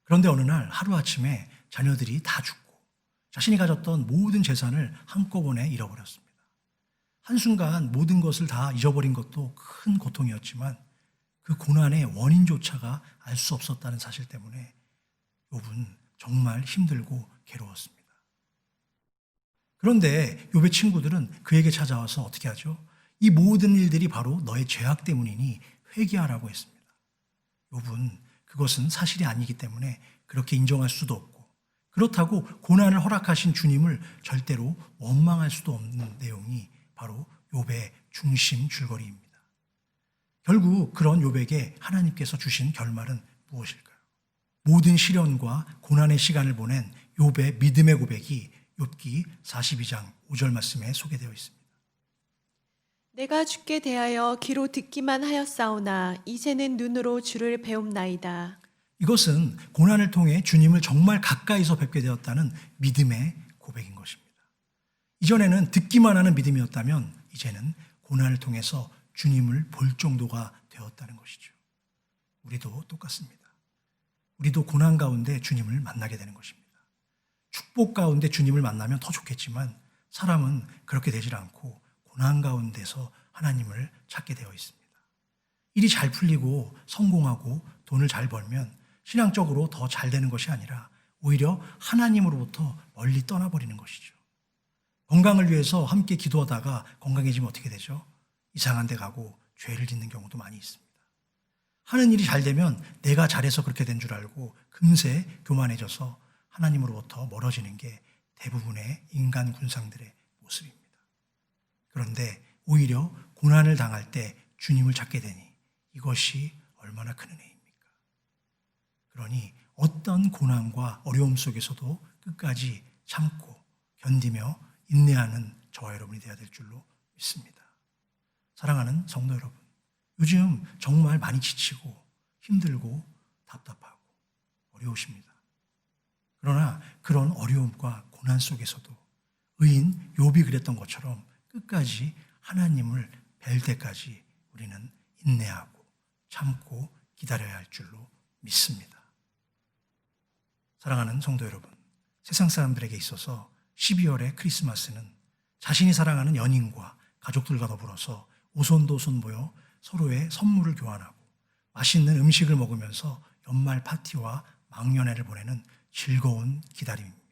그런데 어느 날 하루아침에 자녀들이 다 죽고 자신이 가졌던 모든 재산을 한꺼번에 잃어버렸습니다. 한순간 모든 것을 다 잊어버린 것도 큰 고통이었지만 그 고난의 원인조차가 알 수 없었다는 사실 때문에 욥은 정말 힘들고 괴로웠습니다. 그런데 욥의 친구들은 그에게 찾아와서 어떻게 하죠? 이 모든 일들이 바로 너의 죄악 때문이니 회개하라고 했습니다. 욥은 그것은 사실이 아니기 때문에 그렇게 인정할 수도 없고 그렇다고 고난을 허락하신 주님을 절대로 원망할 수도 없는 내용이 바로 욥의 중심 줄거리입니다. 결국 그런 욥에게 하나님께서 주신 결말은 무엇일까요? 모든 시련과 고난의 시간을 보낸 욥의 믿음의 고백이 욥기 42장 5절 말씀에 소개되어 있습니다. 내가 주께 대하여 귀로 듣기만 하였사오나 이제는 눈으로 주를 배움나이다. 이것은 고난을 통해 주님을 정말 가까이서 뵙게 되었다는 믿음의 고백인 것입니다. 이전에는 듣기만 하는 믿음이었다면 이제는 고난을 통해서 주님을 볼 정도가 되었다는 것이죠. 우리도 똑같습니다. 우리도 고난 가운데 주님을 만나게 되는 것입니다. 축복 가운데 주님을 만나면 더 좋겠지만 사람은 그렇게 되질 않고 고난 가운데서 하나님을 찾게 되어 있습니다. 일이 잘 풀리고 성공하고 돈을 잘 벌면 신앙적으로 더 잘 되는 것이 아니라 오히려 하나님으로부터 멀리 떠나버리는 것이죠. 건강을 위해서 함께 기도하다가 건강해지면 어떻게 되죠? 이상한 데 가고 죄를 짓는 경우도 많이 있습니다. 하는 일이 잘 되면 내가 잘해서 그렇게 된 줄 알고 금세 교만해져서 하나님으로부터 멀어지는 게 대부분의 인간 군상들의 모습입니다. 그런데 오히려 고난을 당할 때 주님을 찾게 되니 이것이 얼마나 큰 은혜입니까? 그러니 어떤 고난과 어려움 속에서도 끝까지 참고 견디며 인내하는 저와 여러분이 되어야 될 줄로 믿습니다. 사랑하는 성도 여러분, 요즘 정말 많이 지치고 힘들고 답답하고 어려우십니다. 그러나 그런 어려움과 고난 속에서도 의인 욥이 그랬던 것처럼 끝까지 하나님을 뵐 때까지 우리는 인내하고 참고 기다려야 할 줄로 믿습니다. 사랑하는 성도 여러분, 세상 사람들에게 있어서 12월의 크리스마스는 자신이 사랑하는 연인과 가족들과 더불어서 오손도손 모여 서로의 선물을 교환하고 맛있는 음식을 먹으면서 연말 파티와 망연회를 보내는 즐거운 기다림입니다.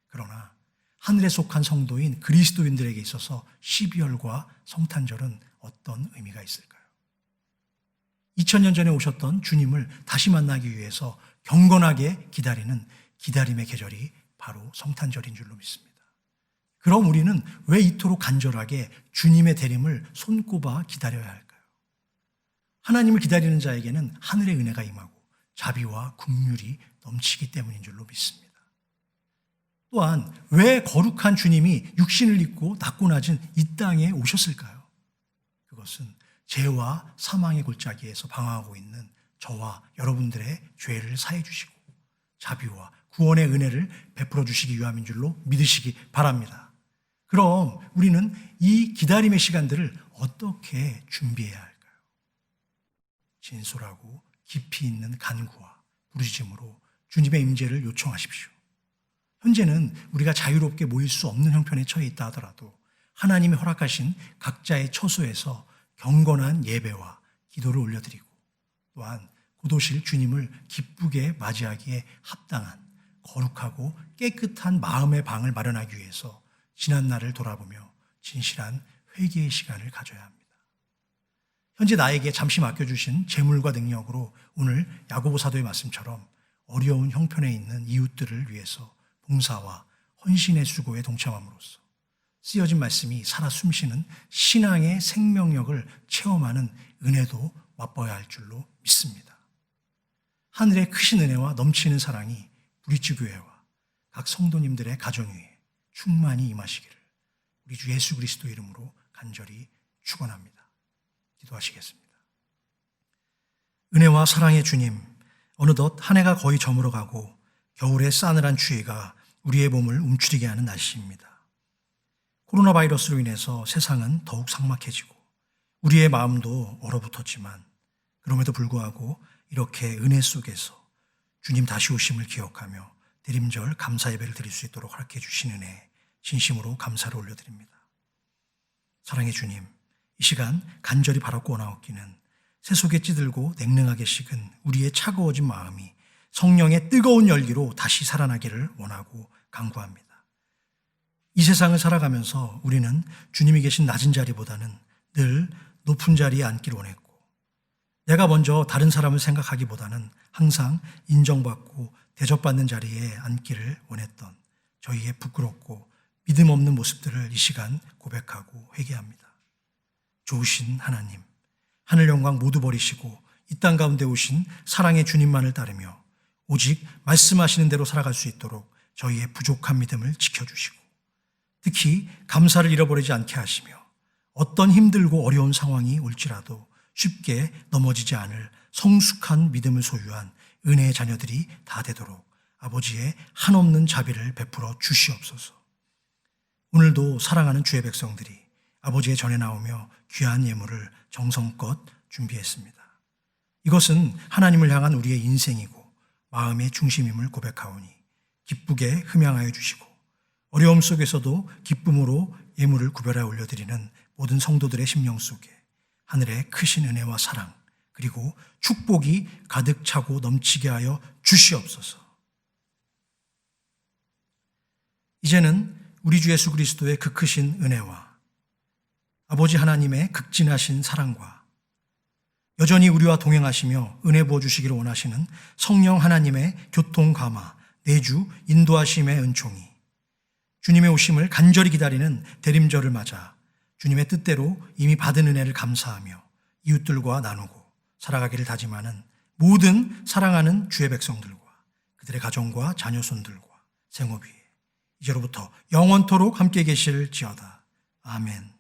그러나 하늘에 속한 성도인 그리스도인들에게 있어서 12월과 성탄절은 어떤 의미가 있을까요? 2000년 전에 오셨던 주님을 다시 만나기 위해서 경건하게 기다리는 기다림의 계절이 바로 성탄절인 줄로 믿습니다. 그럼 우리는 왜 이토록 간절하게 주님의 대림을 손꼽아 기다려야 할까요? 하나님을 기다리는 자에게는 하늘의 은혜가 임하고 자비와 긍휼이 넘치기 때문인 줄로 믿습니다. 또한 왜 거룩한 주님이 육신을 입고 낮고 낮은 이 땅에 오셨을까요? 그것은 죄와 사망의 골짜기에서 방황하고 있는 저와 여러분들의 죄를 사해 주시고 자비와 구원의 은혜를 베풀어 주시기 위함인 줄로 믿으시기 바랍니다. 그럼 우리는 이 기다림의 시간들을 어떻게 준비해야 할까요? 진솔하고 깊이 있는 간구와 부르짖음으로 주님의 임재를 요청하십시오. 현재는 우리가 자유롭게 모일 수 없는 형편에 처해 있다 하더라도 하나님이 허락하신 각자의 처소에서 경건한 예배와 기도를 올려드리고 또한 곧 오실 주님을 기쁘게 맞이하기에 합당한 거룩하고 깨끗한 마음의 방을 마련하기 위해서 지난 날을 돌아보며 진실한 회개의 시간을 가져야 합니다. 현재 나에게 잠시 맡겨주신 재물과 능력으로 오늘 야고보 사도의 말씀처럼 어려운 형편에 있는 이웃들을 위해서 봉사와 헌신의 수고에 동참함으로써 쓰여진 말씀이 살아 숨쉬는 신앙의 생명력을 체험하는 은혜도 맛봐야 할 줄로 믿습니다. 하늘의 크신 은혜와 넘치는 사랑이 브릿지 교회와 각 성도님들의 가정 위에 충만히 임하시기를 우리 주 예수 그리스도 이름으로 간절히 축원합니다. 기도하시겠습니다. 은혜와 사랑의 주님, 어느덧 한 해가 거의 저물어가고 겨울의 싸늘한 추위가 우리의 몸을 움츠리게 하는 날씨입니다. 코로나 바이러스로 인해서 세상은 더욱 삭막해지고 우리의 마음도 얼어붙었지만 그럼에도 불구하고 이렇게 은혜 속에서 주님 다시 오심을 기억하며 대림절 감사 예배를 드릴 수 있도록 허락해 주신 은혜 진심으로 감사를 올려드립니다. 사랑의 주님, 이 시간 간절히 바라고 원하옵기는 새 속에 찌들고 냉랭하게 식은 우리의 차가워진 마음이 성령의 뜨거운 열기로 다시 살아나기를 원하고 간구합니다. 이 세상을 살아가면서 우리는 주님이 계신 낮은 자리보다는 늘 높은 자리에 앉기를 원했고 내가 먼저 다른 사람을 생각하기보다는 항상 인정받고 대접받는 자리에 앉기를 원했던 저희의 부끄럽고 믿음 없는 모습들을 이 시간 고백하고 회개합니다. 좋으신 하나님, 하늘 영광 모두 버리시고 이 땅 가운데 오신 사랑의 주님만을 따르며 오직 말씀하시는 대로 살아갈 수 있도록 저희의 부족한 믿음을 지켜주시고 특히 감사를 잃어버리지 않게 하시며 어떤 힘들고 어려운 상황이 올지라도 쉽게 넘어지지 않을 성숙한 믿음을 소유한 은혜의 자녀들이 다 되도록 아버지의 한없는 자비를 베풀어 주시옵소서. 오늘도 사랑하는 주의 백성들이 아버지의 전에 나오며 귀한 예물을 정성껏 준비했습니다. 이것은 하나님을 향한 우리의 인생이고 마음의 중심임을 고백하오니 기쁘게 흠양하여 주시고 어려움 속에서도 기쁨으로 예물을 구별하여 올려드리는 모든 성도들의 심령 속에 하늘의 크신 은혜와 사랑 그리고 축복이 가득 차고 넘치게 하여 주시옵소서. 이제는 우리 주 예수 그리스도의 그 크신 은혜와 아버지 하나님의 극진하신 사랑과 여전히 우리와 동행하시며 은혜 부어주시기를 원하시는 성령 하나님의 교통감화, 내주, 인도하심의 은총이 주님의 오심을 간절히 기다리는 대림절을 맞아 주님의 뜻대로 이미 받은 은혜를 감사하며 이웃들과 나누고 살아가기를 다짐하는 모든 사랑하는 주의 백성들과 그들의 가정과 자녀손들과 생업 위에 이제로부터 영원토록 함께 계실지어다. 아멘.